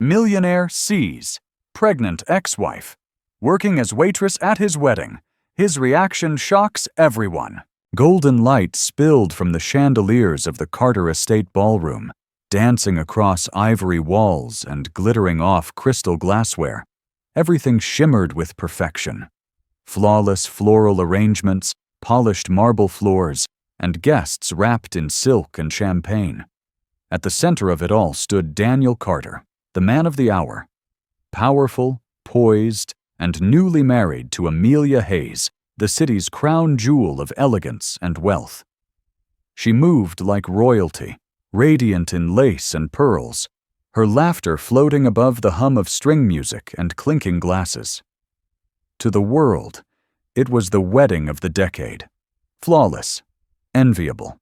Millionaire sees pregnant ex-wife working as waitress at his wedding. His reaction shocks everyone. Golden light spilled from the chandeliers of the Carter Estate ballroom, dancing across ivory walls and glittering off crystal glassware. Everything shimmered with perfection. Flawless floral arrangements, polished marble floors, and guests wrapped in silk and champagne. At the center of it all stood Daniel Carter, the man of the hour. Powerful, poised, and newly married to Amelia Hayes, the city's crown jewel of elegance and wealth. She moved like royalty, radiant in lace and pearls, her laughter floating above the hum of string music and clinking glasses. To the world, it was the wedding of the decade. Flawless, enviable.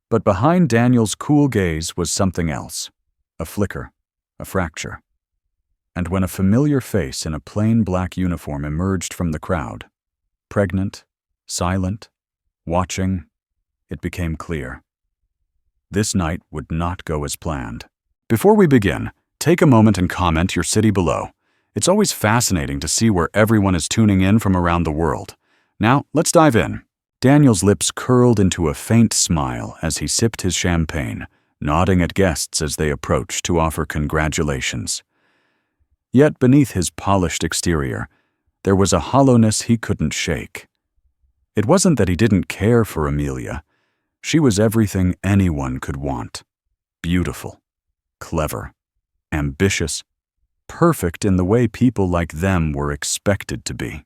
But behind Daniel's cool gaze was something else. A flicker, a fracture. And when a familiar face in a plain black uniform emerged from the crowd, pregnant, silent, watching, it became clear. This night would not go as planned. Before we begin, take a moment and comment your city below. It's always fascinating to see where everyone is tuning in from around the world. Now, let's dive in. Daniel's lips curled into a faint smile as he sipped his champagne, nodding at guests as they approached to offer congratulations. Yet beneath his polished exterior, there was a hollowness he couldn't shake. It wasn't that he didn't care for Amelia. She was everything anyone could want. Beautiful, clever, ambitious, perfect in the way people like them were expected to be.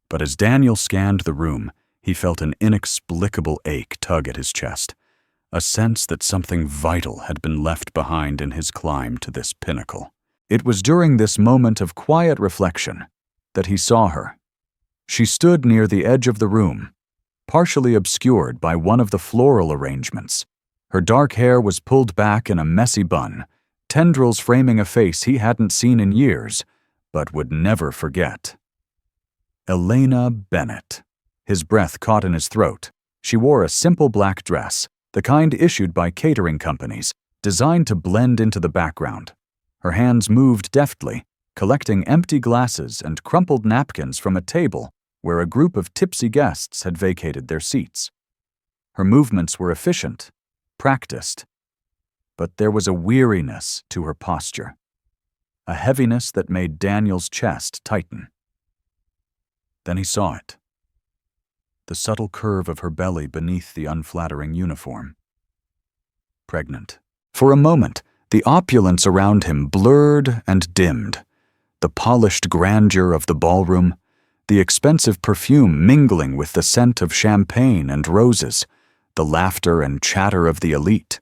But as Daniel scanned the room, he felt an inexplicable ache tug at his chest, a sense that something vital had been left behind in his climb to this pinnacle. It was during this moment of quiet reflection that he saw her. She stood near the edge of the room, partially obscured by one of the floral arrangements. Her dark hair was pulled back in a messy bun, tendrils framing a face he hadn't seen in years, but would never forget. Elena Bennett. His breath caught in his throat. She wore a simple black dress, the kind issued by catering companies, designed to blend into the background. Her hands moved deftly, collecting empty glasses and crumpled napkins from a table where a group of tipsy guests had vacated their seats. Her movements were efficient, practiced, but there was a weariness to her posture, a heaviness that made Daniel's chest tighten. Then he saw it. The subtle curve of her belly beneath the unflattering uniform. Pregnant. For a moment, the opulence around him blurred and dimmed. The polished grandeur of the ballroom, the expensive perfume mingling with the scent of champagne and roses, the laughter and chatter of the elite.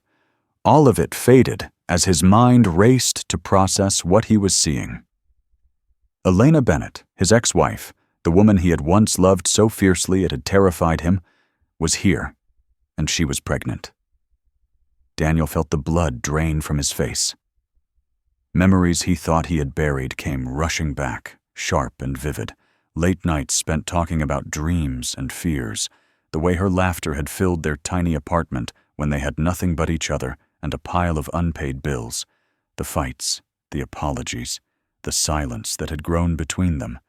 All of it faded as his mind raced to process what he was seeing. Elena Bennett, his ex-wife, the woman he had once loved so fiercely it had terrified him, was here, and she was pregnant. Daniel felt the blood drain from his face. Memories he thought he had buried came rushing back, sharp and vivid. Late nights spent talking about dreams and fears, the way her laughter had filled their tiny apartment when they had nothing but each other and a pile of unpaid bills, the fights, the apologies, the silence that had grown between them,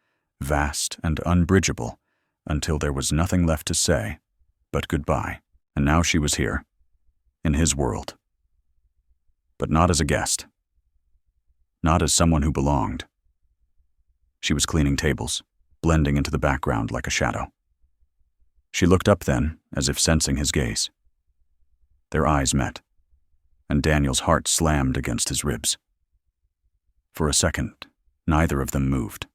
vast and unbridgeable, until there was nothing left to say but goodbye. And now she was here, in his world. But not as a guest. Not as someone who belonged. She was cleaning tables, blending into the background like a shadow. She looked up then, as if sensing his gaze. Their eyes met, and Daniel's heart slammed against his ribs. For a second, neither of them moved.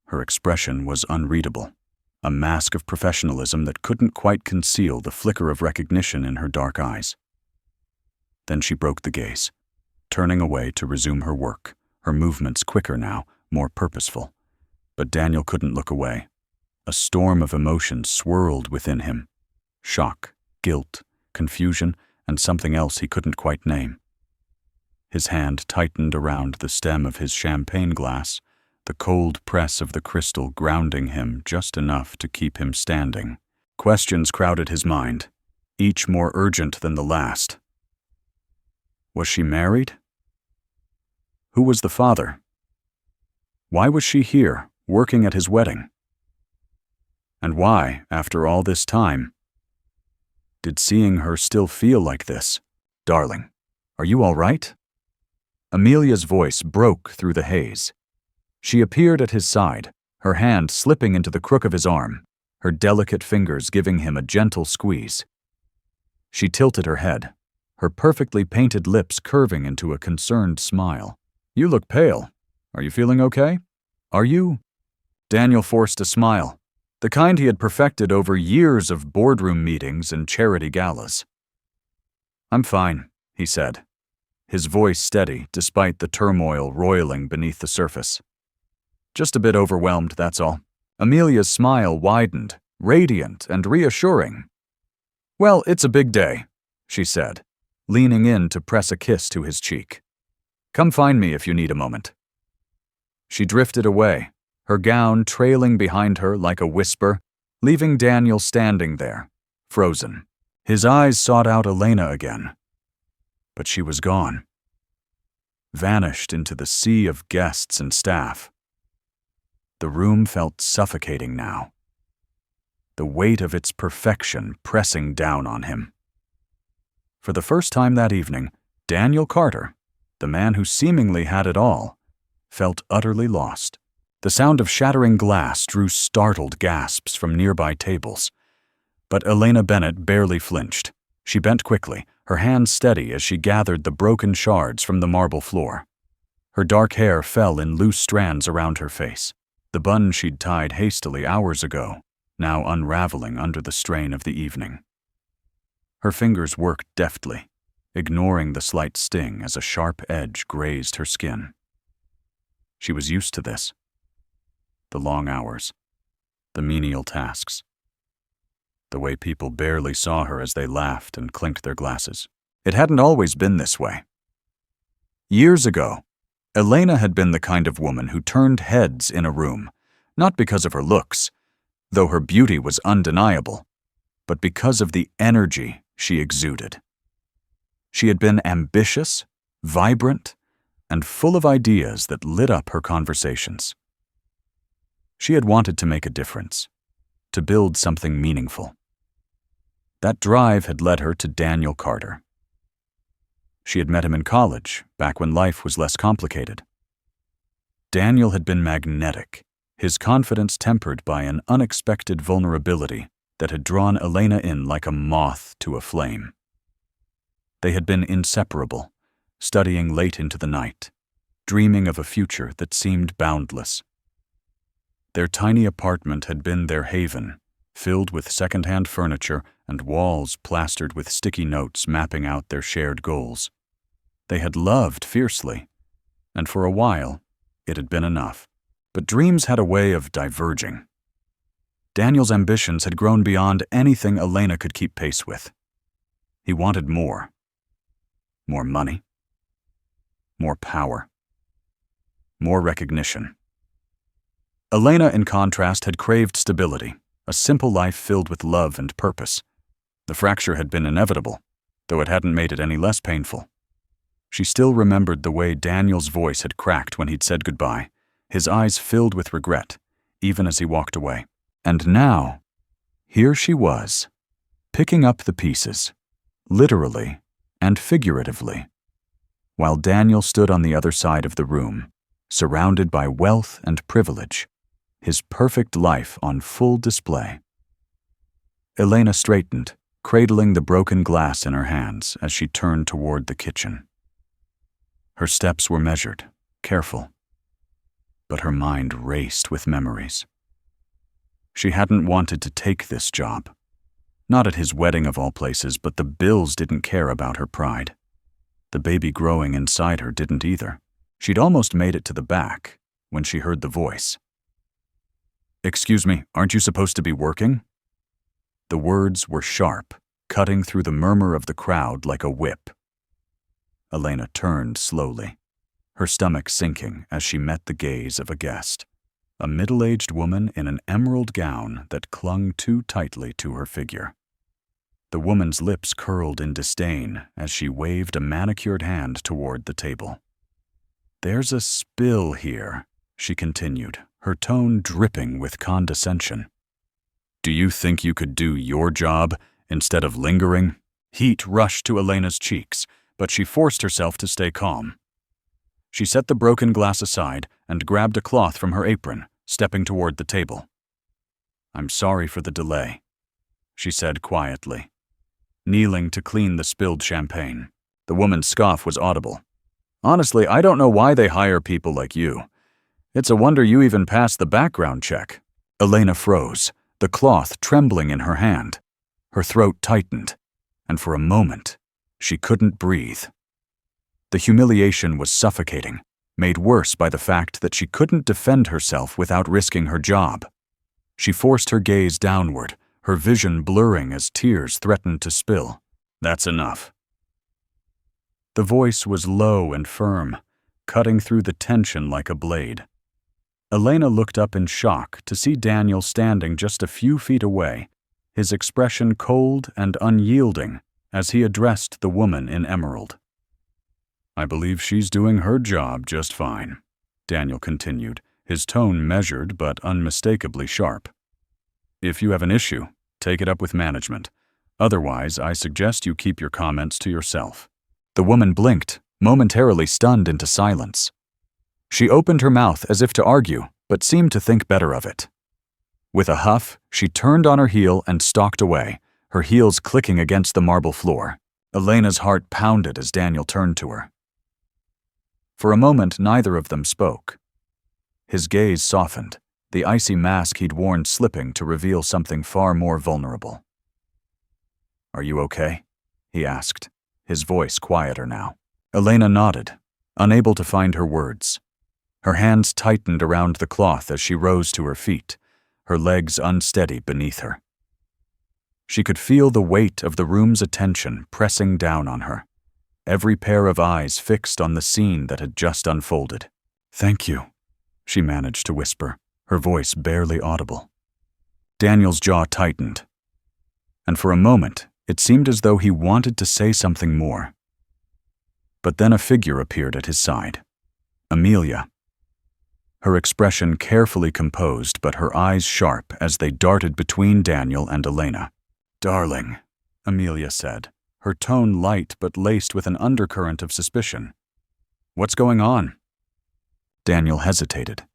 Her expression was unreadable, a mask of professionalism that couldn't quite conceal the flicker of recognition in her dark eyes. Then she broke the gaze, turning away to resume her work, her movements quicker now, more purposeful. But Daniel couldn't look away. A storm of emotions swirled within him. Shock, guilt, confusion, and something else he couldn't quite name. His hand tightened around the stem of his champagne glass, the cold press of the crystal grounding him just enough to keep him standing. Questions crowded his mind, each more urgent than the last. Was she married? Who was the father? Why was she here, working at his wedding? And why, after all this time, did seeing her still feel like this? Darling, are you all right? Amelia's voice broke through the haze. She appeared at his side, her hand slipping into the crook of his arm, her delicate fingers giving him a gentle squeeze. She tilted her head, her perfectly painted lips curving into a concerned smile. You look pale. Are you feeling okay? Are you? Daniel forced a smile, the kind he had perfected over years of boardroom meetings and charity galas. I'm fine, he said, his voice steady despite the turmoil roiling beneath the surface. Just a bit overwhelmed, that's all. Amelia's smile widened, radiant and reassuring. Well, it's a big day, she said, leaning in to press a kiss to his cheek. Come find me if you need a moment. She drifted away, her gown trailing behind her like a whisper, leaving Daniel standing there, frozen. His eyes sought out Elena again. But she was gone. Vanished into the sea of guests and staff. The room felt suffocating now, the weight of its perfection pressing down on him. For the first time that evening, Daniel Carter, the man who seemingly had it all, felt utterly lost. The sound of shattering glass drew startled gasps from nearby tables. But Elena Bennett barely flinched. She bent quickly, her hands steady as she gathered the broken shards from the marble floor. Her dark hair fell in loose strands around her face, the bun she'd tied hastily hours ago, now unraveling under the strain of the evening. Her fingers worked deftly, ignoring the slight sting as a sharp edge grazed her skin. She was used to this. The long hours, the menial tasks, the way people barely saw her as they laughed and clinked their glasses. It hadn't always been this way. Years ago, Elena had been the kind of woman who turned heads in a room, not because of her looks, though her beauty was undeniable, but because of the energy she exuded. She had been ambitious, vibrant, and full of ideas that lit up her conversations. She had wanted to make a difference, to build something meaningful. That drive had led her to Daniel Carter. She had met him in college, back when life was less complicated. Daniel had been magnetic, his confidence tempered by an unexpected vulnerability that had drawn Elena in like a moth to a flame. They had been inseparable, studying late into the night, dreaming of a future that seemed boundless. Their tiny apartment had been their haven, filled with second-hand furniture and walls plastered with sticky notes mapping out their shared goals. They had loved fiercely, and for a while, it had been enough. But dreams had a way of diverging. Daniel's ambitions had grown beyond anything Elena could keep pace with. He wanted more. More money. More power. More recognition. Elena, in contrast, had craved stability, a simple life filled with love and purpose. The fracture had been inevitable, though it hadn't made it any less painful. She still remembered the way Daniel's voice had cracked when he'd said goodbye, his eyes filled with regret, even as he walked away. And now, here she was, picking up the pieces, literally and figuratively, while Daniel stood on the other side of the room, surrounded by wealth and privilege, his perfect life on full display. Elena straightened, cradling the broken glass in her hands as she turned toward the kitchen. Her steps were measured, careful, but her mind raced with memories. She hadn't wanted to take this job. Not at his wedding of all places, but the bills didn't care about her pride. The baby growing inside her didn't either. She'd almost made it to the back when she heard the voice. "Excuse me, aren't you supposed to be working?" The words were sharp, cutting through the murmur of the crowd like a whip. Elena turned slowly, her stomach sinking as she met the gaze of a guest, a middle-aged woman in an emerald gown that clung too tightly to her figure. The woman's lips curled in disdain as she waved a manicured hand toward the table. "There's a spill here," she continued, her tone dripping with condescension. "Do you think you could do your job instead of lingering?" Heat rushed to Elena's cheeks, but she forced herself to stay calm. She set the broken glass aside and grabbed a cloth from her apron, stepping toward the table. "I'm sorry for the delay," she said quietly, kneeling to clean the spilled champagne. The woman's scoff was audible. "Honestly, I don't know why they hire people like you. It's a wonder you even passed the background check." Elena froze, the cloth trembling in her hand. Her throat tightened, and for a moment, she couldn't breathe. The humiliation was suffocating, made worse by the fact that she couldn't defend herself without risking her job. She forced her gaze downward, her vision blurring as tears threatened to spill. "That's enough." The voice was low and firm, cutting through the tension like a blade. Elena looked up in shock to see Daniel standing just a few feet away, his expression cold and unyielding as he addressed the woman in emerald. "I believe she's doing her job just fine," Daniel continued, his tone measured but unmistakably sharp. "If you have an issue, take it up with management. Otherwise, I suggest you keep your comments to yourself." The woman blinked, momentarily stunned into silence. She opened her mouth as if to argue, but seemed to think better of it. With a huff, she turned on her heel and stalked away, her heels clicking against the marble floor. Elena's heart pounded as Daniel turned to her. For a moment, neither of them spoke. His gaze softened, the icy mask he'd worn slipping to reveal something far more vulnerable. "Are you okay?" he asked, his voice quieter now. Elena nodded, unable to find her words. Her hands tightened around the cloth as she rose to her feet, her legs unsteady beneath her. She could feel the weight of the room's attention pressing down on her, every pair of eyes fixed on the scene that had just unfolded. "Thank you," she managed to whisper, her voice barely audible. Daniel's jaw tightened, and for a moment it seemed as though he wanted to say something more. But then a figure appeared at his side. Amelia. Her expression carefully composed, but her eyes sharp as they darted between Daniel and Elena. "Darling," Amelia said, her tone light but laced with an undercurrent of suspicion. "What's going on?" Daniel hesitated,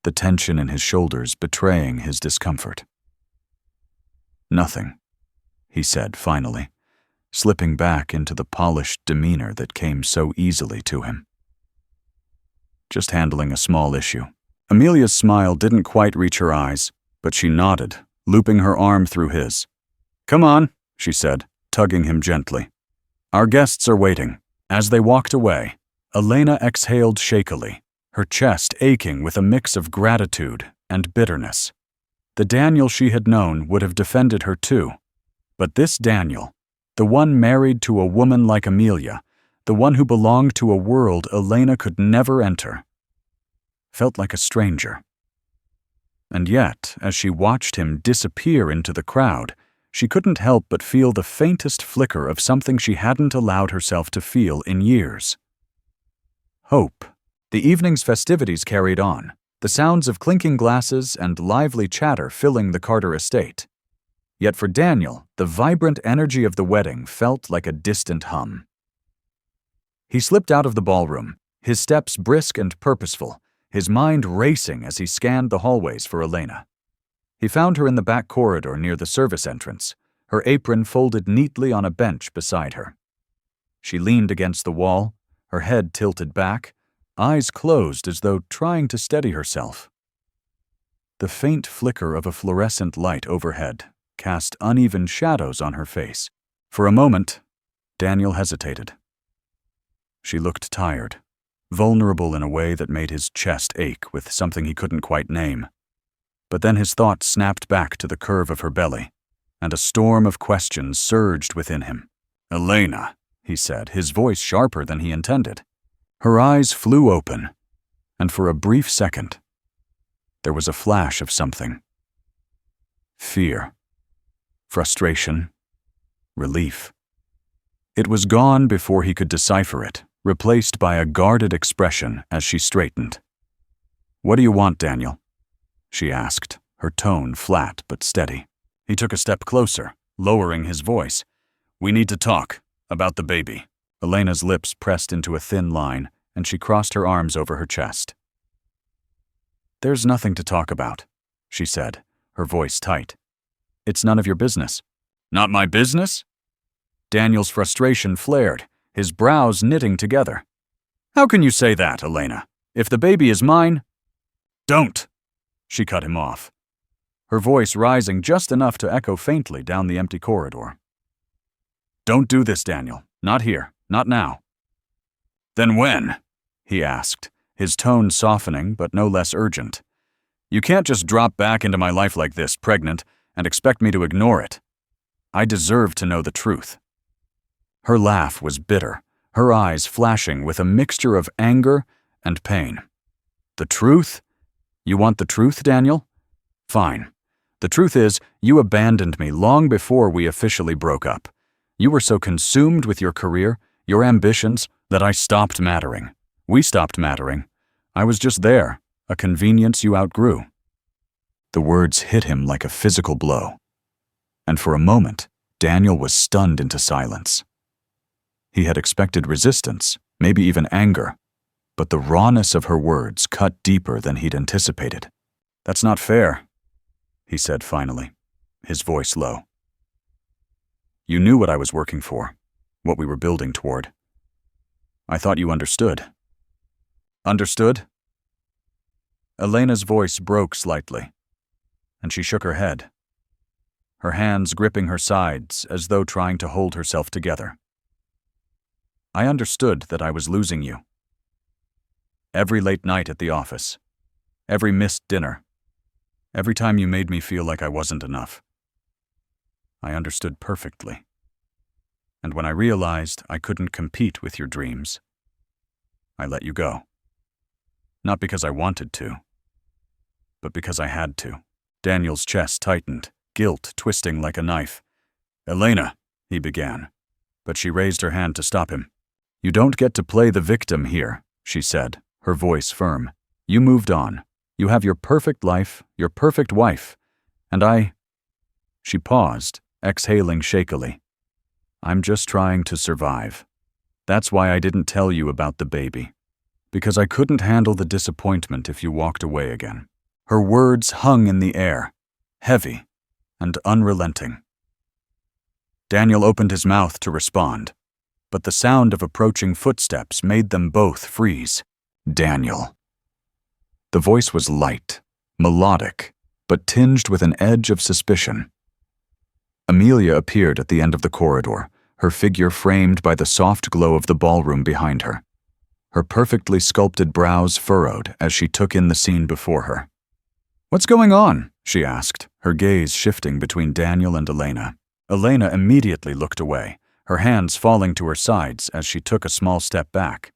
the tension in his shoulders betraying his discomfort. "Nothing," he said finally, slipping back into the polished demeanor that came so easily to him. "Just handling a small issue." Amelia's smile didn't quite reach her eyes, but she nodded, looping her arm through his. "Come on," she said, tugging him gently. "Our guests are waiting." As they walked away, Elena exhaled shakily, her chest aching with a mix of gratitude and bitterness. The Daniel she had known would have defended her too, but this Daniel, the one married to a woman like Amelia, the one who belonged to a world Elena could never enter, felt like a stranger. And yet, as she watched him disappear into the crowd, she couldn't help but feel the faintest flicker of something she hadn't allowed herself to feel in years. Hope. The evening's festivities carried on, the sounds of clinking glasses and lively chatter filling the Carter estate. Yet for Daniel, the vibrant energy of the wedding felt like a distant hum. He slipped out of the ballroom, his steps brisk and purposeful, his mind racing as he scanned the hallways for Elena. He found her in the back corridor near the service entrance, her apron folded neatly on a bench beside her. She leaned against the wall, her head tilted back, eyes closed as though trying to steady herself. The faint flicker of a fluorescent light overhead cast uneven shadows on her face. For a moment, Daniel hesitated. She looked tired, vulnerable in a way that made his chest ache with something he couldn't quite name. But then his thoughts snapped back to the curve of her belly, and a storm of questions surged within him. "Elena," he said, his voice sharper than he intended. Her eyes flew open, and for a brief second, there was a flash of something. Fear, frustration, relief. It was gone before he could decipher it, replaced by a guarded expression as she straightened. "What do you want, Daniel?" she asked, her tone flat but steady. He took a step closer, lowering his voice. "We need to talk about the baby." Elena's lips pressed into a thin line, and she crossed her arms over her chest. "There's nothing to talk about," she said, her voice tight. "It's none of your business." "Not my business?" Daniel's frustration flared, his brows knitting together. "How can you say that, Elena? If the baby is mine—" "Don't!" she cut him off, her voice rising just enough to echo faintly down the empty corridor. "Don't do this, Daniel. Not here. Not now." "Then when?" he asked, his tone softening but no less urgent. "You can't just drop back into my life like this, pregnant, and expect me to ignore it. I deserve to know the truth." Her laugh was bitter, her eyes flashing with a mixture of anger and pain. "The truth? You want the truth, Daniel? Fine. The truth is, you abandoned me long before we officially broke up. You were so consumed with your career, your ambitions, that I stopped mattering. We stopped mattering. I was just there, a convenience you outgrew." The words hit him like a physical blow. And for a moment, Daniel was stunned into silence. He had expected resistance, maybe even anger, but the rawness of her words cut deeper than he'd anticipated. "That's not fair," he said finally, his voice low. "You knew what I was working for, what we were building toward. I thought you understood." "Understood?" Elena's voice broke slightly, and she shook her head, her hands gripping her sides as though trying to hold herself together. "I understood that I was losing you. Every late night at the office, every missed dinner, every time you made me feel like I wasn't enough. I understood perfectly. And when I realized I couldn't compete with your dreams, I let you go. Not because I wanted to, but because I had to." Daniel's chest tightened, guilt twisting like a knife. "Elena," he began, but she raised her hand to stop him. "You don't get to play the victim here," she said, her voice firm. "You moved on. You have your perfect life, your perfect wife, and I—" She paused, exhaling shakily. "I'm just trying to survive. That's why I didn't tell you about the baby. Because I couldn't handle the disappointment if you walked away again." Her words hung in the air, heavy and unrelenting. Daniel opened his mouth to respond, but the sound of approaching footsteps made them both freeze. "Daniel." The voice was light, melodic, but tinged with an edge of suspicion. Amelia appeared at the end of the corridor, her figure framed by the soft glow of the ballroom behind her. Her perfectly sculpted brows furrowed as she took in the scene before her. "What's going on?" she asked, her gaze shifting between Daniel and Elena. Elena immediately looked away, her hands falling to her sides as she took a small step back.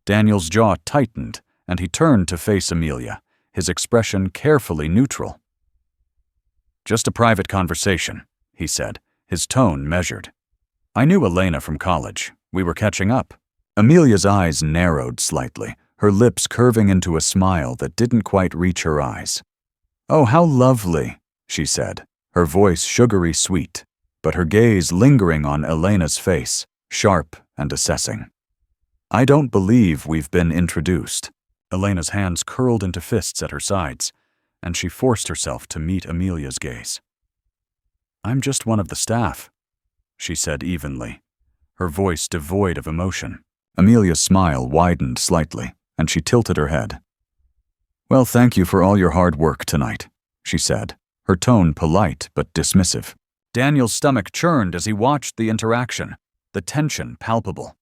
Daniel's jaw tightened, and he turned to face Amelia, his expression carefully neutral. "Just a private conversation," he said, his tone measured. "I knew Elena from college. We were catching up." Amelia's eyes narrowed slightly, her lips curving into a smile that didn't quite reach her eyes. "Oh, how lovely," she said, her voice sugary sweet, but her gaze lingering on Elena's face, sharp and assessing. "I don't believe we've been introduced." Elena's hands curled into fists at her sides, and she forced herself to meet Amelia's gaze. "I'm just one of the staff," she said evenly, her voice devoid of emotion. Amelia's smile widened slightly, and she tilted her head. "Well, thank you for all your hard work tonight," she said, her tone polite but dismissive. Daniel's stomach churned as he watched the interaction, the tension palpable.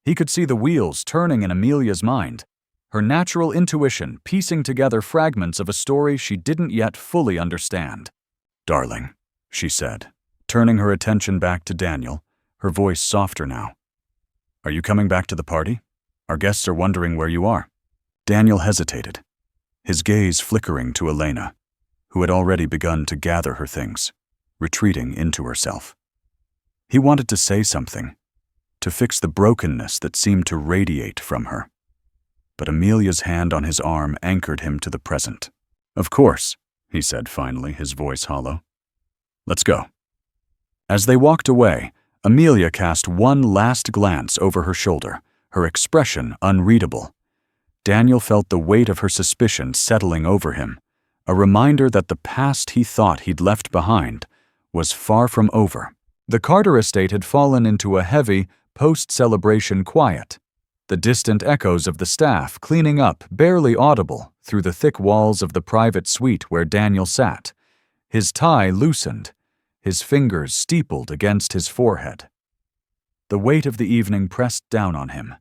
He could see the wheels turning in Amelia's mind, her natural intuition piecing together fragments of a story she didn't yet fully understand. "Darling," she said, turning her attention back to Daniel, her voice softer now. "Are you coming back to the party? Our guests are wondering where you are." Daniel hesitated, his gaze flickering to Elena, who had already begun to gather her things, retreating into herself. He wanted to say something, to fix the brokenness that seemed to radiate from her. But Amelia's hand on his arm anchored him to the present. "Of course," he said finally, his voice hollow. "Let's go." As they walked away, Amelia cast one last glance over her shoulder, her expression unreadable. Daniel felt the weight of her suspicion settling over him, a reminder that the past he thought he'd left behind was far from over. The Carter estate had fallen into a heavy, post-celebration quiet, the distant echoes of the staff cleaning up barely audible through the thick walls of the private suite where Daniel sat, his tie loosened, his fingers steepled against his forehead. The weight of the evening pressed down on him,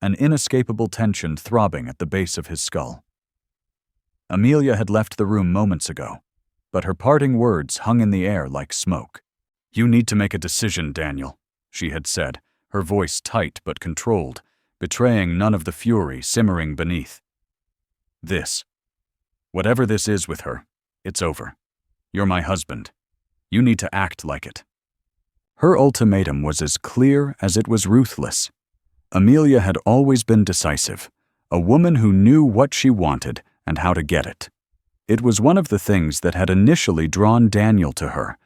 an inescapable tension throbbing at the base of his skull. Amelia had left the room moments ago, but her parting words hung in the air like smoke. "You need to make a decision, Daniel," she had said, her voice tight but controlled, betraying none of the fury simmering beneath. Whatever this is with her, it's over. You're my husband. You need to act like it." Her ultimatum was as clear as it was ruthless. Amelia had always been decisive, a woman who knew what she wanted and how to get it. It was one of the things that had initially drawn Daniel to her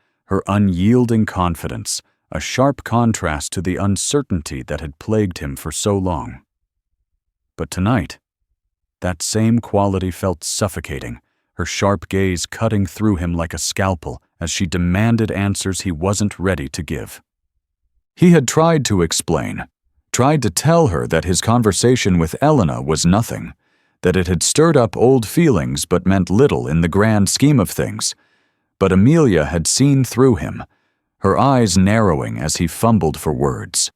unyielding confidence, a sharp contrast to the uncertainty that had plagued him for so long. But tonight, that same quality felt suffocating, her sharp gaze cutting through him like a scalpel as she demanded answers he wasn't ready to give. He had tried to explain, tried to tell her that his conversation with Elena was nothing, that it had stirred up old feelings but meant little in the grand scheme of things. But Amelia had seen through him, her eyes narrowing as he fumbled for words.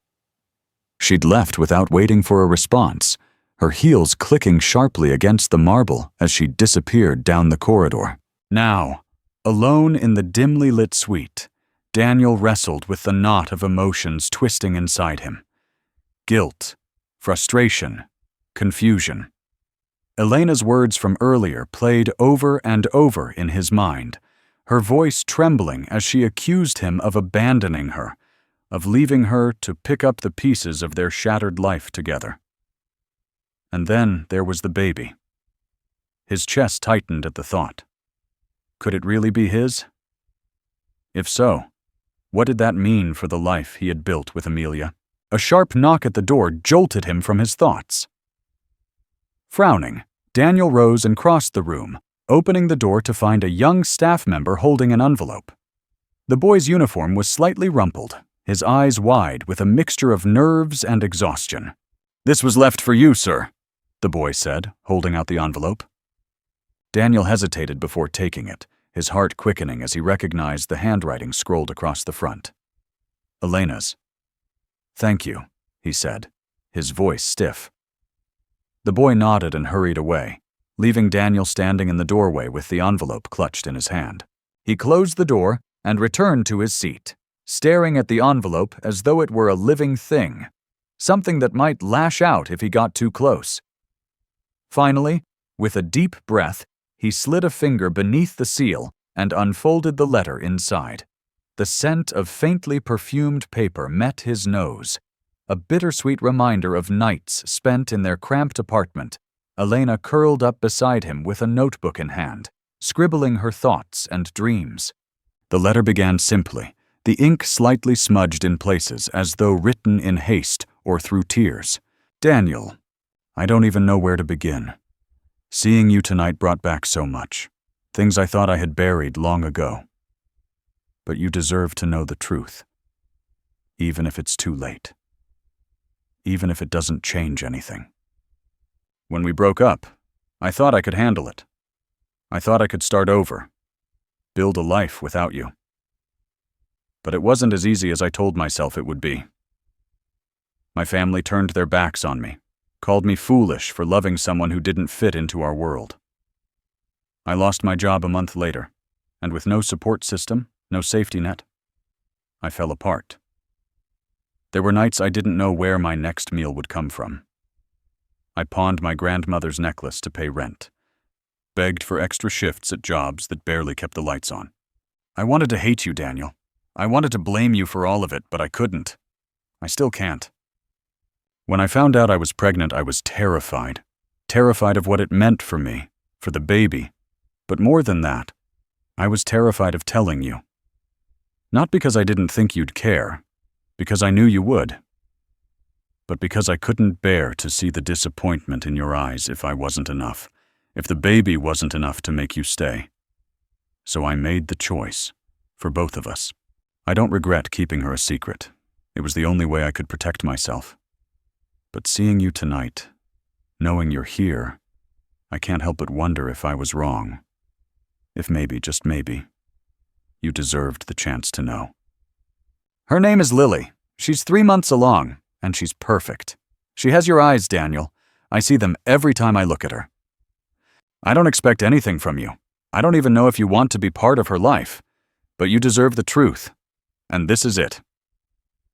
She'd left without waiting for a response, her heels clicking sharply against the marble as she disappeared down the corridor. Now, alone in the dimly lit suite, Daniel wrestled with the knot of emotions twisting inside him. Guilt, frustration, confusion. Elena's words from earlier played over and over in his mind, her voice trembling as she accused him of abandoning her, of leaving her to pick up the pieces of their shattered life together. And then there was the baby. His chest tightened at the thought. Could it really be his? If so, what did that mean for the life he had built with Amelia? A sharp knock at the door jolted him from his thoughts. Frowning, Daniel rose and crossed the room, opening the door to find a young staff member holding an envelope. The boy's uniform was slightly rumpled, his eyes wide with a mixture of nerves and exhaustion. "This was left for you, sir," the boy said, holding out the envelope. Daniel hesitated before taking it, his heart quickening as he recognized the handwriting scrolled across the front. "Elena's." "Thank you," he said, his voice stiff. The boy nodded and hurried away, leaving Daniel standing in the doorway with the envelope clutched in his hand. He closed the door and returned to his seat, staring at the envelope as though it were a living thing, something that might lash out if he got too close. Finally, with a deep breath, he slid a finger beneath the seal and unfolded the letter inside. The scent of faintly perfumed paper met his nose, a bittersweet reminder of nights spent in their cramped apartment. Elena curled up beside him with a notebook in hand, scribbling her thoughts and dreams. The letter began simply, the ink slightly smudged in places as though written in haste or through tears. "Daniel, I don't even know where to begin. Seeing you tonight brought back so much, things I thought I had buried long ago. But you deserve to know the truth, even if it's too late. Even if it doesn't change anything. When we broke up, I thought I could handle it. I thought I could start over, build a life without you. But it wasn't as easy as I told myself it would be. My family turned their backs on me, called me foolish for loving someone who didn't fit into our world. I lost my job a month later, and with no support system, no safety net, I fell apart. There were nights I didn't know where my next meal would come from. I pawned my grandmother's necklace to pay rent, begged for extra shifts at jobs that barely kept the lights on. I wanted to hate you, Daniel. I wanted to blame you for all of it, but I couldn't. I still can't. When I found out I was pregnant, I was terrified. Terrified of what it meant for me, for the baby. But more than that, I was terrified of telling you. Not because I didn't think you'd care, because I knew you would, but because I couldn't bear to see the disappointment in your eyes if I wasn't enough, if the baby wasn't enough to make you stay. So I made the choice, for both of us. I don't regret keeping her a secret. It was the only way I could protect myself. But seeing you tonight, knowing you're here, I can't help but wonder if I was wrong. If maybe, just maybe, you deserved the chance to know. Her name is Lily. She's 3 months along, and she's perfect. She has your eyes, Daniel. I see them every time I look at her. I don't expect anything from you. I don't even know if you want to be part of her life. But you deserve the truth. And this is it.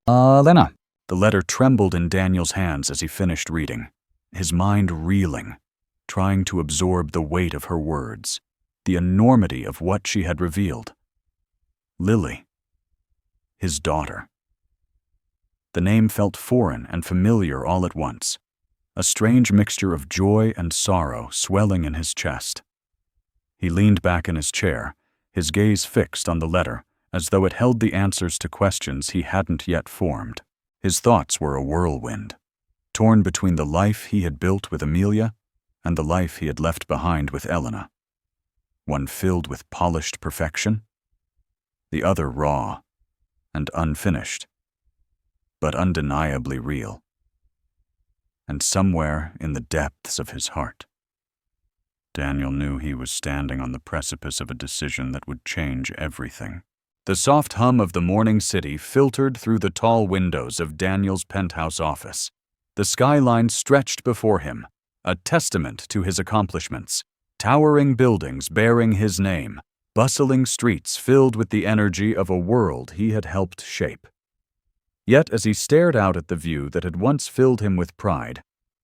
Lena. The letter trembled in Daniel's hands as he finished reading, his mind reeling, trying to absorb the weight of her words, the enormity of what she had revealed. Lily. His daughter. The name felt foreign and familiar all at once, a strange mixture of joy and sorrow swelling in his chest. He leaned back in his chair, his gaze fixed on the letter, as though it held the answers to questions he hadn't yet formed. His thoughts were a whirlwind, torn between the life he had built with Amelia and the life he had left behind with Elena. One filled with polished perfection, the other raw and unfinished, but undeniably real. And somewhere in the depths of his heart, Daniel knew he was standing on the precipice of a decision that would change everything. The soft hum of the morning city filtered through the tall windows of Daniel's penthouse office. The skyline stretched before him, a testament to his accomplishments. Towering buildings bearing his name, bustling streets filled with the energy of a world he had helped shape. Yet as he stared out at the view that had once filled him with pride,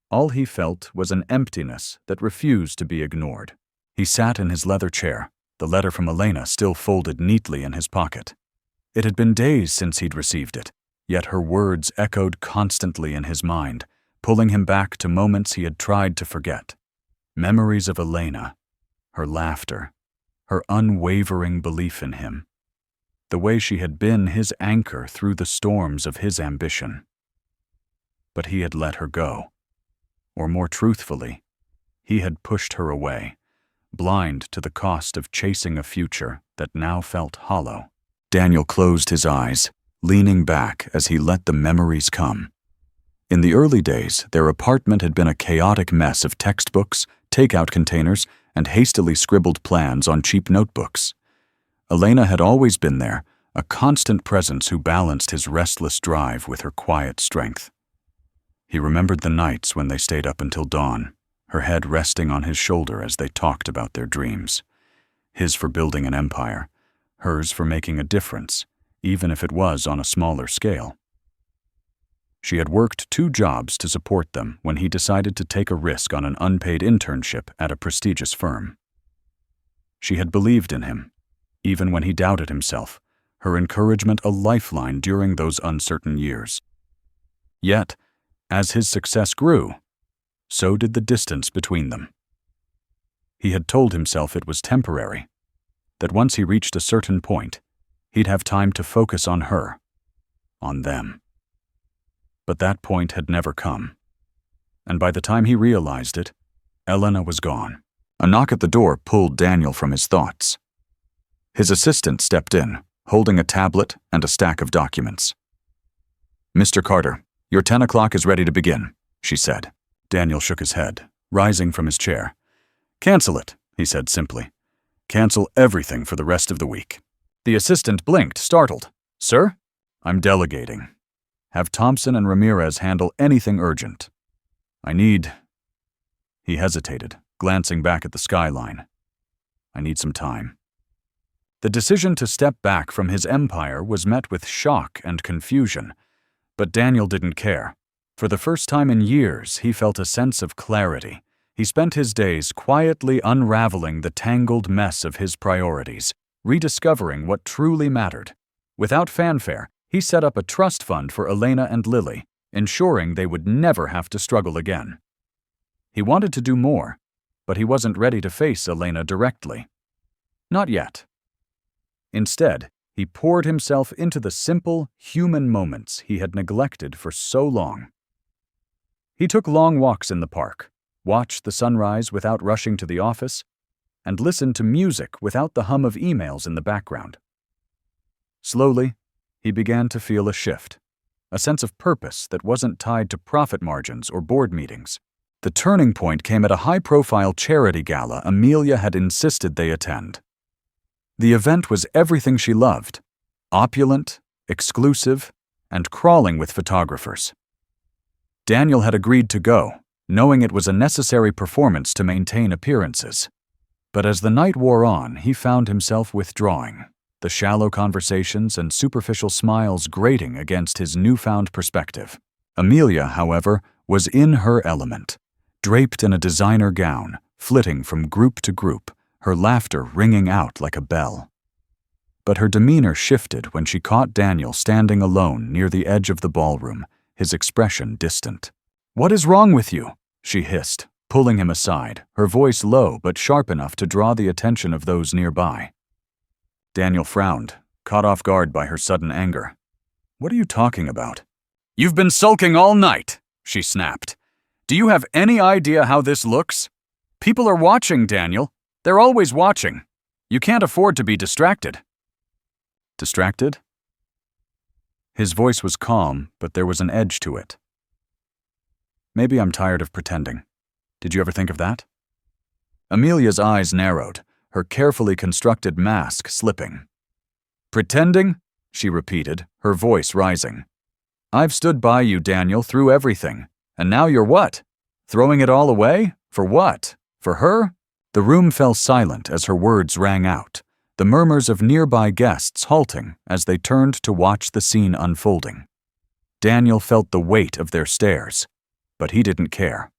all he felt was an emptiness that refused to be ignored. He sat in his leather chair, the letter from Elena still folded neatly in his pocket. It had been days since he'd received it, yet her words echoed constantly in his mind, pulling him back to moments he had tried to forget. Memories of Elena, her laughter, her unwavering belief in him, the way she had been his anchor through the storms of his ambition. But he had let her go, or more truthfully, he had pushed her away, blind to the cost of chasing a future that now felt hollow. Daniel closed his eyes, leaning back as he let the memories come. In the early days, their apartment had been a chaotic mess of textbooks, takeout containers, and hastily scribbled plans on cheap notebooks. Elena had always been there, a constant presence who balanced his restless drive with her quiet strength. He remembered the nights when they stayed up until dawn, her head resting on his shoulder as they talked about their dreams. His for building an empire, hers for making a difference, even if it was on a smaller scale. She had worked 2 jobs to support them when he decided to take a risk on an unpaid internship at a prestigious firm. She had believed in him, even when he doubted himself, her encouragement a lifeline during those uncertain years. Yet, as his success grew, so did the distance between them. He had told himself it was temporary, that once he reached a certain point, he'd have time to focus on her, on them. But that point had never come, and by the time he realized it, Elena was gone. A knock at the door pulled Daniel from his thoughts. His assistant stepped in, holding a tablet and a stack of documents. "Mr. Carter, your 10 o'clock is ready to begin," she said. Daniel shook his head, rising from his chair. "Cancel it," he said simply. "Cancel everything for the rest of the week." The assistant blinked, startled. "Sir?" "I'm delegating. Have Thompson and Ramirez handle anything urgent. I need—" He hesitated, glancing back at the skyline. "I need some time." The decision to step back from his empire was met with shock and confusion, but Daniel didn't care. For the first time in years, he felt a sense of clarity. He spent his days quietly unraveling the tangled mess of his priorities, rediscovering what truly mattered. Without fanfare, he set up a trust fund for Elena and Lily, ensuring they would never have to struggle again. He wanted to do more, but he wasn't ready to face Elena directly. Not yet. Instead, he poured himself into the simple, human moments he had neglected for so long. He took long walks in the park, watched the sunrise without rushing to the office, and listened to music without the hum of emails in the background. Slowly, he began to feel a shift, a sense of purpose that wasn't tied to profit margins or board meetings. The turning point came at a high-profile charity gala Amelia had insisted they attend. The event was everything she loved: opulent, exclusive, and crawling with photographers. Daniel had agreed to go, knowing it was a necessary performance to maintain appearances. But as the night wore on, he found himself withdrawing, the shallow conversations and superficial smiles grating against his newfound perspective. Amelia, however, was in her element, draped in a designer gown, flitting from group to group, her laughter ringing out like a bell. But her demeanor shifted when she caught Daniel standing alone near the edge of the ballroom, his expression distant. "What is wrong with you?" she hissed, pulling him aside, her voice low but sharp enough to draw the attention of those nearby. Daniel frowned, caught off guard by her sudden anger. "What are you talking about?" "You've been sulking all night," she snapped. "Do you have any idea how this looks? People are watching, Daniel. They're always watching. You can't afford to be distracted." Distracted? His voice was calm, but there was an edge to it. "Maybe I'm tired of pretending. Did you ever think of that?" Amelia's eyes narrowed, her carefully constructed mask slipping. "Pretending?" she repeated, her voice rising. "I've stood by you, Daniel, through everything. And now you're what? Throwing it all away? For what? For her?" The room fell silent as her words rang out, the murmurs of nearby guests halting as they turned to watch the scene unfolding. Daniel felt the weight of their stares, but he didn't care.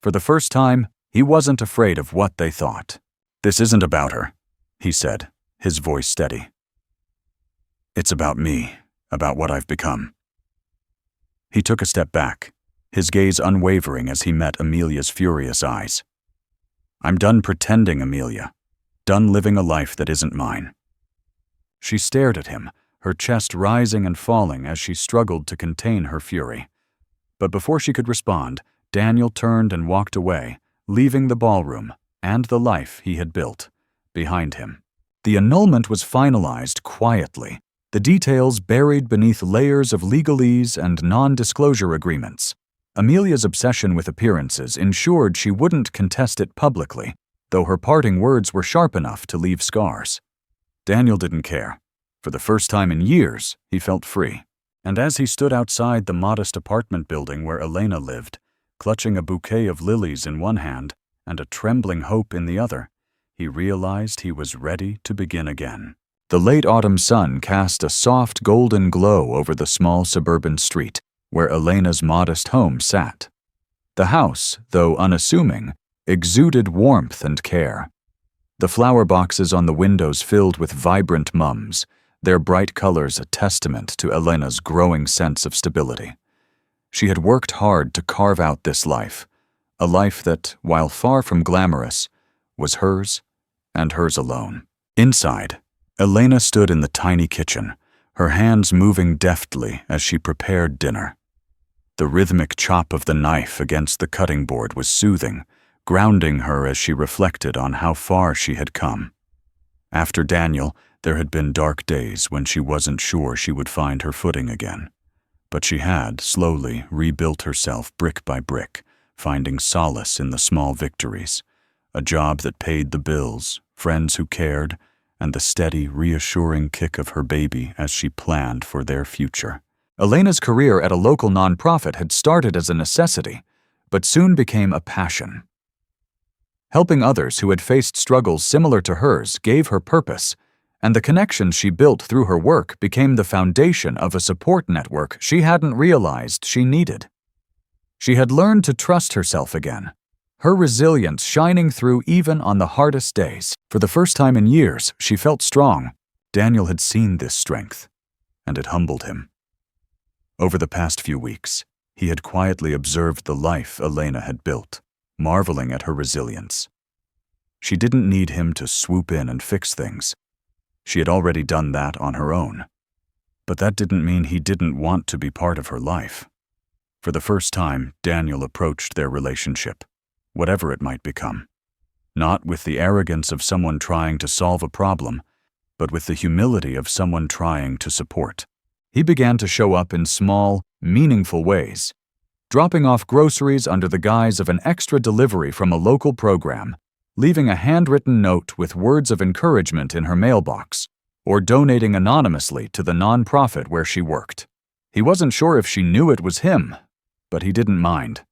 For the first time, he wasn't afraid of what they thought. "This isn't about her," he said, his voice steady. "It's about me, about what I've become." He took a step back, his gaze unwavering as he met Amelia's furious eyes. "I'm done pretending, Amelia. Done living a life that isn't mine." She stared at him, her chest rising and falling as she struggled to contain her fury. But before she could respond, Daniel turned and walked away, leaving the ballroom and the life he had built behind him. The annulment was finalized quietly, the details buried beneath layers of legalese and non-disclosure agreements. Amelia's obsession with appearances ensured she wouldn't contest it publicly, though her parting words were sharp enough to leave scars. Daniel didn't care. For the first time in years, he felt free. And as he stood outside the modest apartment building where Elena lived, clutching a bouquet of lilies in one hand and a trembling hope in the other, he realized he was ready to begin again. The late autumn sun cast a soft golden glow over the small suburban street where Elena's modest home sat. The house, though unassuming, exuded warmth and care. The flower boxes on the windows filled with vibrant mums, their bright colors a testament to Elena's growing sense of stability. She had worked hard to carve out this life, a life that, while far from glamorous, was hers and hers alone. Inside, Elena stood in the tiny kitchen, her hands moving deftly as she prepared dinner. The rhythmic chop of the knife against the cutting board was soothing, grounding her as she reflected on how far she had come. After Daniel, there had been dark days when she wasn't sure she would find her footing again. But she had slowly rebuilt herself brick by brick, finding solace in the small victories, a job that paid the bills, friends who cared, and the steady, reassuring kick of her baby as she planned for their future. Elena's career at a local nonprofit had started as a necessity, but soon became a passion. Helping others who had faced struggles similar to hers gave her purpose, and the connections she built through her work became the foundation of a support network she hadn't realized she needed. She had learned to trust herself again, her resilience shining through even on the hardest days. For the first time in years, she felt strong. Daniel had seen this strength, and it humbled him. Over the past few weeks, he had quietly observed the life Elena had built, marveling at her resilience. She didn't need him to swoop in and fix things. She had already done that on her own. But that didn't mean he didn't want to be part of her life. For the first time, Daniel approached their relationship, whatever it might become. Not with the arrogance of someone trying to solve a problem, but with the humility of someone trying to support. He began to show up in small, meaningful ways, dropping off groceries under the guise of an extra delivery from a local program, leaving a handwritten note with words of encouragement in her mailbox, or donating anonymously to the nonprofit where she worked. He wasn't sure if she knew it was him, but he didn't mind.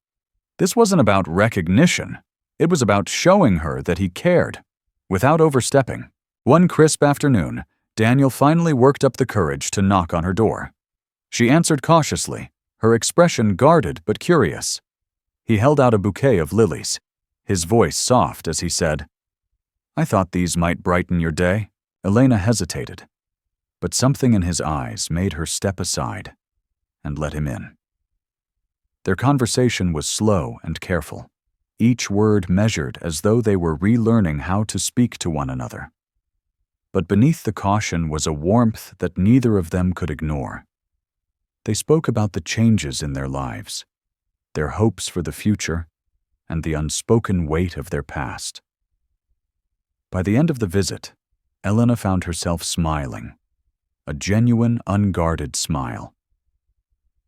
This wasn't about recognition. It was about showing her that he cared, without overstepping. One crisp afternoon, Daniel finally worked up the courage to knock on her door. She answered cautiously, her expression guarded but curious. He held out a bouquet of lilies, his voice soft as he said, "I thought these might brighten your day." Elena hesitated, but something in his eyes made her step aside and let him in. Their conversation was slow and careful, each word measured as though they were relearning how to speak to one another. But beneath the caution was a warmth that neither of them could ignore. They spoke about the changes in their lives, their hopes for the future, and the unspoken weight of their past. By the end of the visit, Elena found herself smiling, a genuine, unguarded smile.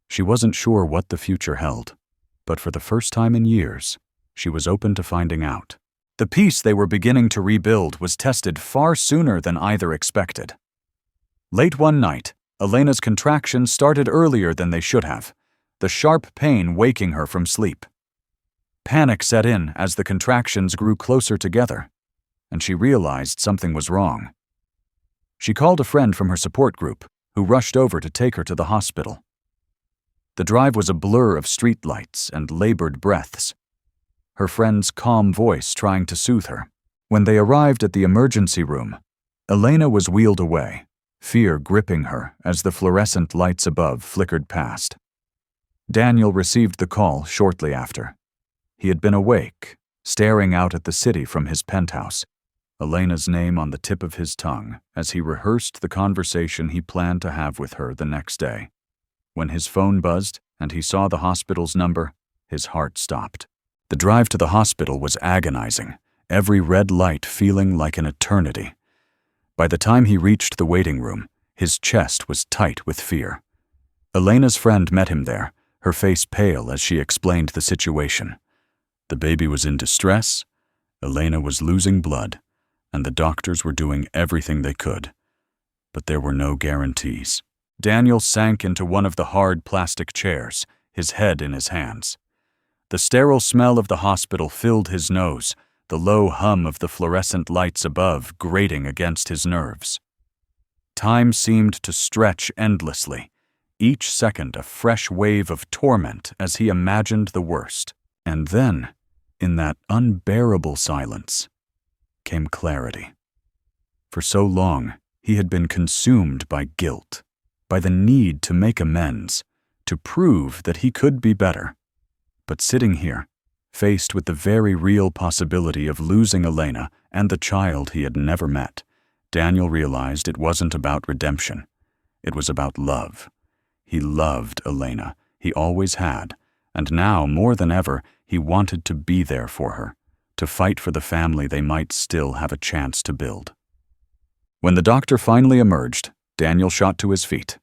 She wasn't sure what the future held, but for the first time in years, she was open to finding out. The peace they were beginning to rebuild was tested far sooner than either expected. Late one night, Elena's contractions started earlier than they should have, the sharp pain waking her from sleep. Panic set in as the contractions grew closer together, and she realized something was wrong. She called a friend from her support group, who rushed over to take her to the hospital. The drive was a blur of streetlights and labored breaths, her friend's calm voice trying to soothe her. When they arrived at the emergency room, Elena was wheeled away, fear gripping her as the fluorescent lights above flickered past. Daniel received the call shortly after. He had been awake, staring out at the city from his penthouse, Elena's name on the tip of his tongue as he rehearsed the conversation he planned to have with her the next day. When his phone buzzed and he saw the hospital's number, his heart stopped. The drive to the hospital was agonizing, every red light feeling like an eternity. By the time he reached the waiting room, his chest was tight with fear. Elena's friend met him there, her face pale as she explained the situation. The baby was in distress, Elena was losing blood, and the doctors were doing everything they could. But there were no guarantees. Daniel sank into one of the hard plastic chairs, his head in his hands. The sterile smell of the hospital filled his nose, the low hum of the fluorescent lights above grating against his nerves. Time seemed to stretch endlessly, each second a fresh wave of torment as he imagined the worst. And then, in that unbearable silence, came clarity. For so long, he had been consumed by guilt, by the need to make amends, to prove that he could be better. But sitting here, faced with the very real possibility of losing Elena and the child he had never met, Daniel realized it wasn't about redemption. It was about love. He loved Elena. He always had. And now, more than ever, he wanted to be there for her, to fight for the family they might still have a chance to build. When the doctor finally emerged, Daniel shot to his feet.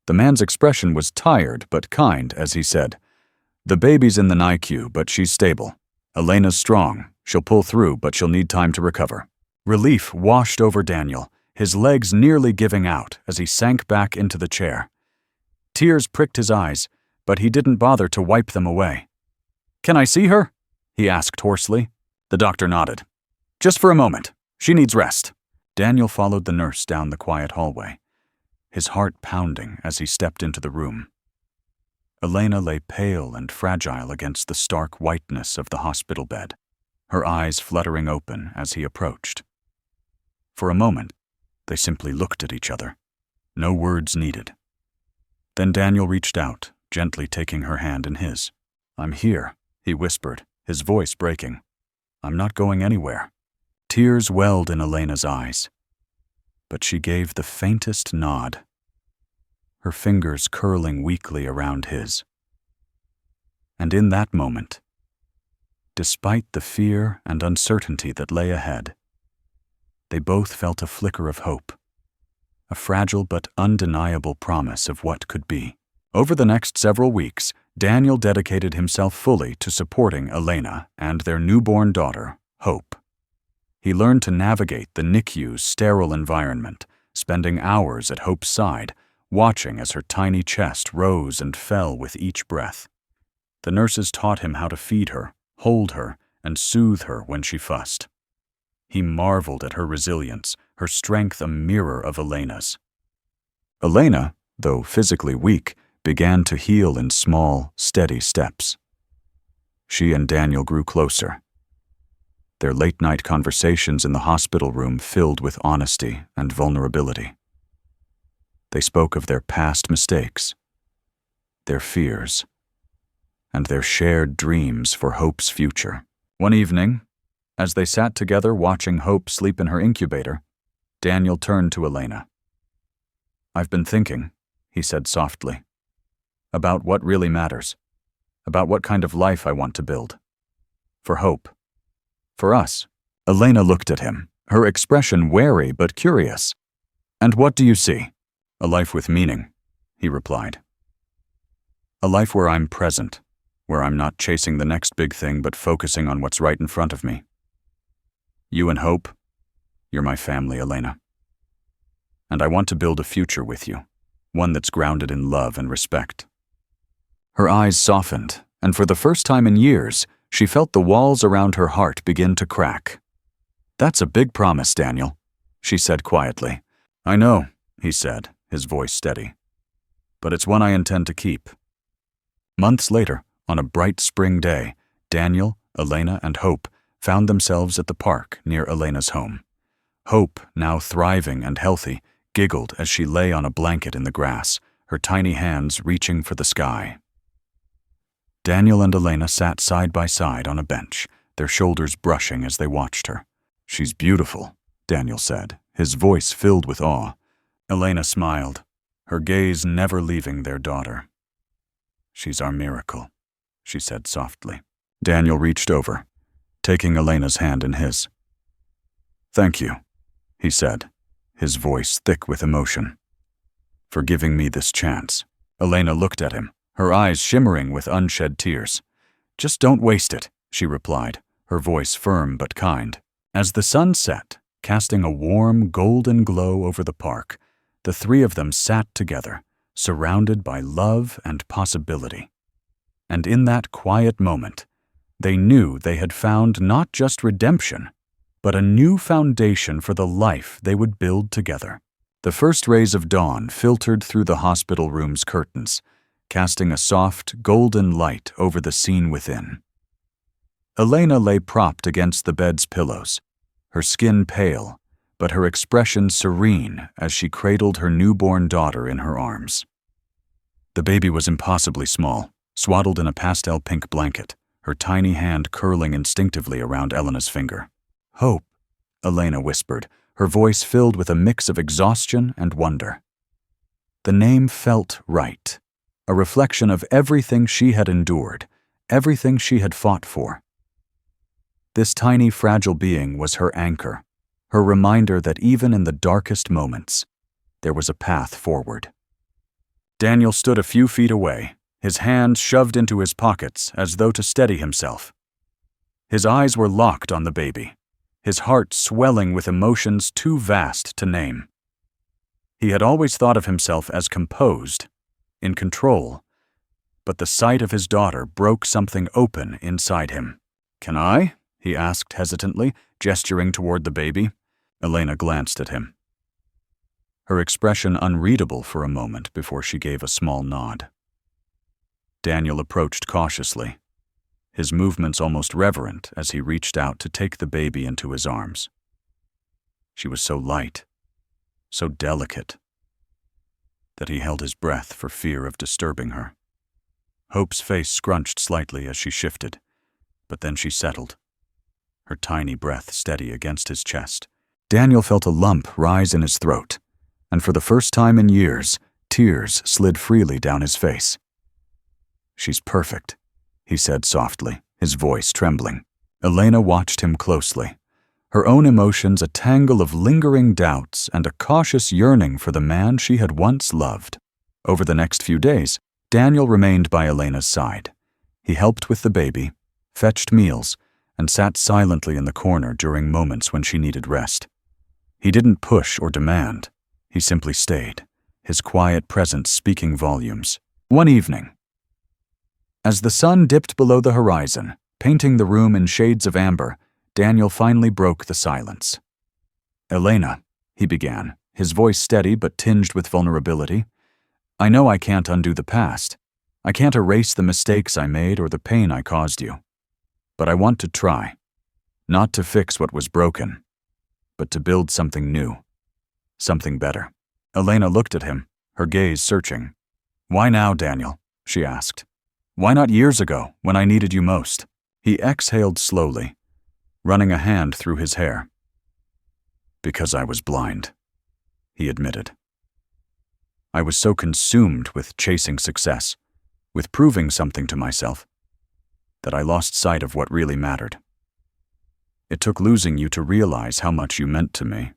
The man's expression was tired but kind as he said, "The baby's in the NICU, but she's stable. Elena's strong. She'll pull through, but she'll need time to recover." Relief washed over Daniel, his legs nearly giving out as he sank back into the chair. Tears pricked his eyes, but he didn't bother to wipe them away. "Can I see her?" he asked hoarsely. The doctor nodded. "Just for a moment. She needs rest." Daniel followed the nurse down the quiet hallway, his heart pounding as he stepped into the room. Elena lay pale and fragile against the stark whiteness of the hospital bed, her eyes fluttering open as he approached. For a moment, they simply looked at each other, no words needed. Then Daniel reached out, gently taking her hand in his. "I'm here," he whispered, his voice breaking. "I'm not going anywhere." Tears welled in Elena's eyes, but she gave the faintest nod, her fingers curling weakly around his. And in that moment, despite the fear and uncertainty that lay ahead, they both felt a flicker of hope, a fragile but undeniable promise of what could be. Over the next several weeks, Daniel dedicated himself fully to supporting Elena and their newborn daughter, Hope. He learned to navigate the NICU's sterile environment, spending hours at Hope's side, watching as her tiny chest rose and fell with each breath. The nurses taught him how to feed her, hold her, and soothe her when she fussed. He marveled at her resilience, her strength a mirror of Elena's. Elena, though physically weak, began to heal in small, steady steps. She and Daniel grew closer, their late-night conversations in the hospital room filled with honesty and vulnerability. They spoke of their past mistakes, their fears, and their shared dreams for Hope's future. One evening, as they sat together watching Hope sleep in her incubator, Daniel turned to Elena. "I've been thinking," he said softly, "about what really matters, about what kind of life I want to build. For Hope. For us." Elena looked at him, her expression wary but curious. "And what do you see?" "A life with meaning," he replied. "A life where I'm present, where I'm not chasing the next big thing but focusing on what's right in front of me. You and Hope, you're my family, Elena. And I want to build a future with you, one that's grounded in love and respect." Her eyes softened, and for the first time in years, she felt the walls around her heart begin to crack. "That's a big promise, Daniel," she said quietly. "I know," he said, his voice steady. "But it's one I intend to keep." Months later, on a bright spring day, Daniel, Elena, and Hope found themselves at the park near Elena's home. Hope, now thriving and healthy, giggled as she lay on a blanket in the grass, her tiny hands reaching for the sky. Daniel and Elena sat side by side on a bench, their shoulders brushing as they watched her. "She's beautiful," Daniel said, his voice filled with awe. Elena smiled, her gaze never leaving their daughter. "She's our miracle," she said softly. Daniel reached over, taking Elena's hand in his. "Thank you," he said, his voice thick with emotion, "for giving me this chance." Elena looked at him, her eyes shimmering with unshed tears. "Just don't waste it," she replied, her voice firm but kind. As the sun set, casting a warm, golden glow over the park, the three of them sat together, surrounded by love and possibility. And in that quiet moment, they knew they had found not just redemption, but a new foundation for the life they would build together. The first rays of dawn filtered through the hospital room's curtains, casting a soft, golden light over the scene within. Elena lay propped against the bed's pillows, her skin pale, but her expression serene as she cradled her newborn daughter in her arms. The baby was impossibly small, swaddled in a pastel pink blanket, her tiny hand curling instinctively around Elena's finger. "Hope," Elena whispered, her voice filled with a mix of exhaustion and wonder. The name felt right, a reflection of everything she had endured, everything she had fought for. This tiny, fragile being was her anchor, her reminder that even in the darkest moments, there was a path forward. Daniel stood a few feet away, his hands shoved into his pockets as though to steady himself. His eyes were locked on the baby, his heart swelling with emotions too vast to name. He had always thought of himself as composed, in control, but the sight of his daughter broke something open inside him. "Can I?" he asked hesitantly, gesturing toward the baby. Elena glanced at him, her expression unreadable for a moment before she gave a small nod. Daniel approached cautiously, his movements almost reverent as he reached out to take the baby into his arms. She was so light, so delicate. that he held his breath for fear of disturbing her. Hope's face scrunched slightly as she shifted, but then she settled, her tiny breath steady against his chest. Daniel felt a lump rise in his throat, and for the first time in years, tears slid freely down his face. "She's perfect," he said softly, his voice trembling. Elena watched him closely, her own emotions a tangle of lingering doubts and a cautious yearning for the man she had once loved. Over the next few days, Daniel remained by Elena's side. He helped with the baby, fetched meals, and sat silently in the corner during moments when she needed rest. He didn't push or demand. He simply stayed, his quiet presence speaking volumes. One evening, as the sun dipped below the horizon, painting the room in shades of amber, Daniel finally broke the silence. "Elena," he began, his voice steady but tinged with vulnerability, "I know I can't undo the past. I can't erase the mistakes I made or the pain I caused you. But I want to try. Not to fix what was broken, but to build something new. Something better." Elena looked at him, her gaze searching. "Why now, Daniel?" she asked. "Why not years ago, when I needed you most?" He exhaled slowly, running a hand through his hair. "Because I was blind," he admitted. "I was so consumed with chasing success, with proving something to myself, that I lost sight of what really mattered. It took losing you to realize how much you meant to me.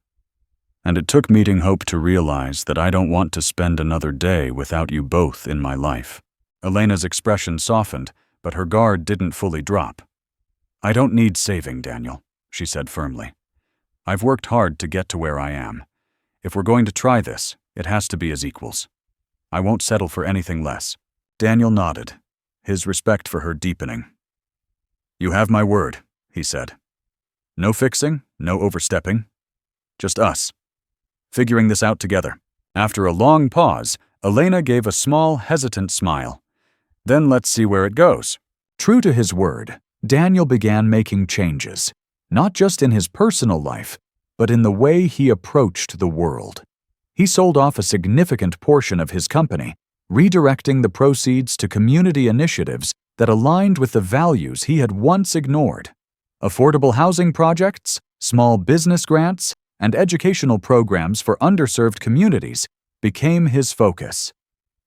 And it took meeting Hope to realize that I don't want to spend another day without you both in my life." Elena's expression softened, but her guard didn't fully drop. "I don't need saving, Daniel," she said firmly. "I've worked hard to get to where I am. If we're going to try this, it has to be as equals. I won't settle for anything less." Daniel nodded, his respect for her deepening. "You have my word," he said. "No fixing, no overstepping. Just us, figuring this out together." After a long pause, Elena gave a small, hesitant smile. "Then let's see where it goes." True to his word, Daniel began making changes, not just in his personal life, but in the way he approached the world. He sold off a significant portion of his company, redirecting the proceeds to community initiatives that aligned with the values he had once ignored. Affordable housing projects, small business grants, and educational programs for underserved communities became his focus,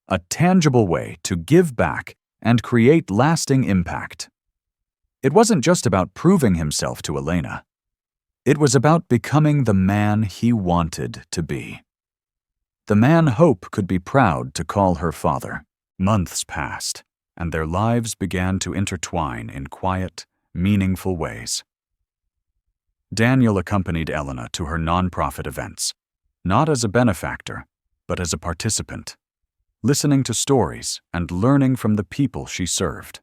a tangible way to give back and create lasting impact. It wasn't just about proving himself to Elena. It was about becoming the man he wanted to be. The man Hope could be proud to call her father. Months passed, and their lives began to intertwine in quiet, meaningful ways. Daniel accompanied Elena to her nonprofit events, not as a benefactor, but as a participant, listening to stories and learning from the people she served.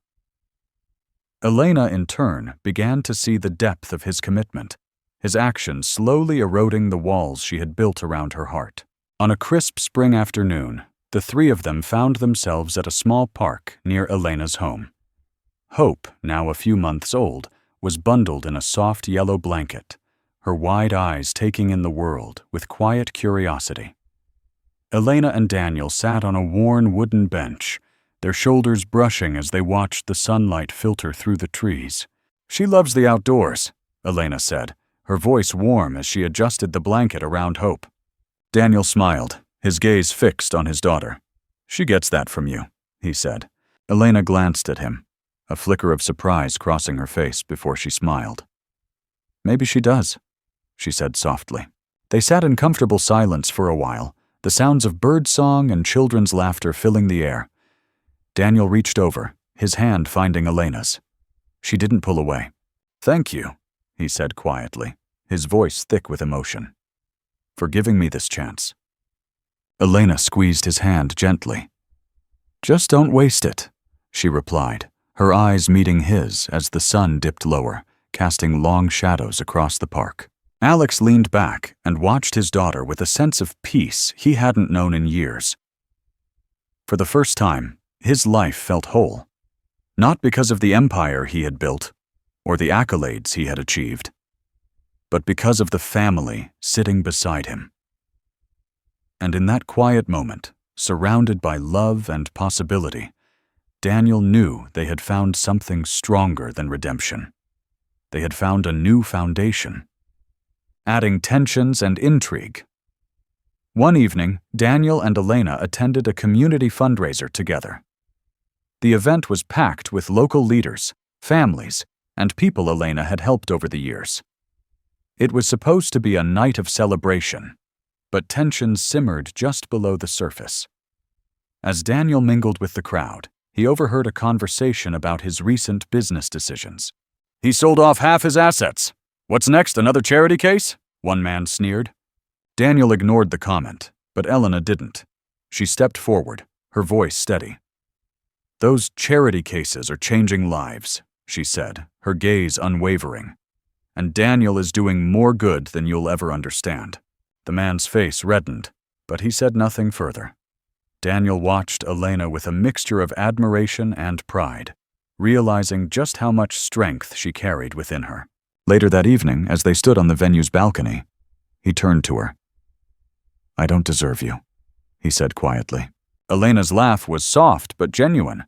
Elena, in turn, began to see the depth of his commitment, his actions slowly eroding the walls she had built around her heart. On a crisp spring afternoon, the three of them found themselves at a small park near Elena's home. Hope, now a few months old, was bundled in a soft yellow blanket, her wide eyes taking in the world with quiet curiosity. Elena and Daniel sat on a worn wooden bench, their shoulders brushing as they watched the sunlight filter through the trees. "She loves the outdoors," Elena said, her voice warm as she adjusted the blanket around Hope. Daniel smiled, his gaze fixed on his daughter. "She gets that from you," he said. Elena glanced at him, a flicker of surprise crossing her face before she smiled. "Maybe she does," she said softly. They sat in comfortable silence for a while, the sounds of birdsong and children's laughter filling the air. Daniel reached over, his hand finding Elena's. She didn't pull away. "Thank you," he said quietly, his voice thick with emotion, "for giving me this chance." Elena squeezed his hand gently. "Just don't waste it," she replied, her eyes meeting his as the sun dipped lower, casting long shadows across the park. Alex leaned back and watched his daughter with a sense of peace he hadn't known in years. For the first time, his life felt whole, not because of the empire he had built or the accolades he had achieved, but because of the family sitting beside him. And in that quiet moment, surrounded by love and possibility, Daniel knew they had found something stronger than redemption. They had found a new foundation, adding tensions and intrigue. One evening, Daniel and Elena attended a community fundraiser together. The event was packed with local leaders, families, and people Elena had helped over the years. It was supposed to be a night of celebration, but tensions simmered just below the surface. As Daniel mingled with the crowd, he overheard a conversation about his recent business decisions. "He sold off half his assets. What's next, another charity case?" one man sneered. Daniel ignored the comment, but Elena didn't. She stepped forward, her voice steady. "Those charity cases are changing lives," she said, her gaze unwavering. "And Daniel is doing more good than you'll ever understand." The man's face reddened, but he said nothing further. Daniel watched Elena with a mixture of admiration and pride, realizing just how much strength she carried within her. Later that evening, as they stood on the venue's balcony, he turned to her. "I don't deserve you," he said quietly. Elena's laugh was soft but genuine.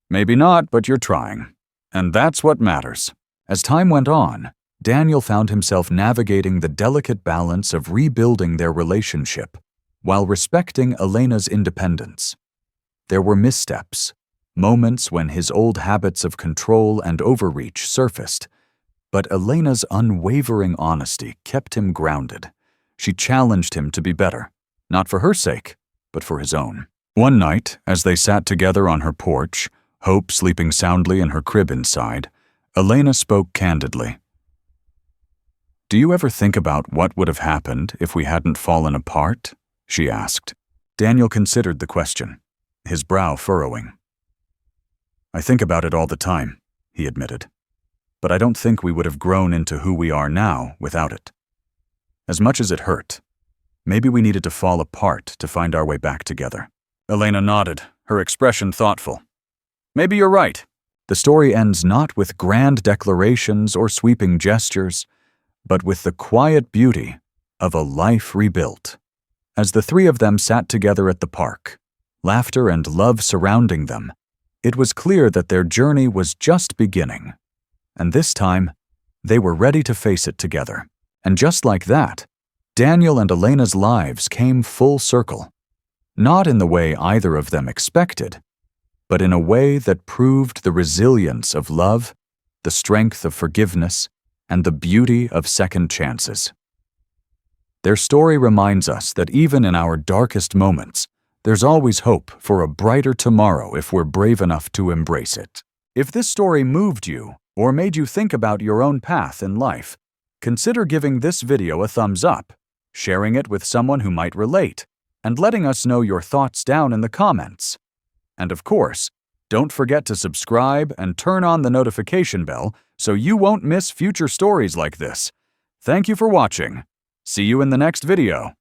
"Maybe not, but you're trying. And that's what matters." As time went on, Daniel found himself navigating the delicate balance of rebuilding their relationship while respecting Elena's independence. There were missteps, moments when his old habits of control and overreach surfaced, but Elena's unwavering honesty kept him grounded. She challenged him to be better, not for her sake, but for his own. One night, as they sat together on her porch, Hope sleeping soundly in her crib inside, Elena spoke candidly. "Do you ever think about what would have happened if we hadn't fallen apart?" she asked. Daniel considered the question, his brow furrowing. "I think about it all the time," he admitted. "But I don't think we would have grown into who we are now without it. As much as it hurt, maybe we needed to fall apart to find our way back together." Elena nodded, her expression thoughtful. "Maybe you're right." The story ends not with grand declarations or sweeping gestures, but with the quiet beauty of a life rebuilt. As the three of them sat together at the park, laughter and love surrounding them, it was clear that their journey was just beginning. And this time, they were ready to face it together. And just like that, Daniel and Elena's lives came full circle. Not in the way either of them expected, but in a way that proved the resilience of love, the strength of forgiveness, and the beauty of second chances. Their story reminds us that even in our darkest moments, there's always hope for a brighter tomorrow if we're brave enough to embrace it. If this story moved you or made you think about your own path in life, consider giving this video a thumbs up, sharing it with someone who might relate, and letting us know your thoughts down in the comments. And of course, don't forget to subscribe and turn on the notification bell so you won't miss future stories like this. Thank you for watching. See you in the next video.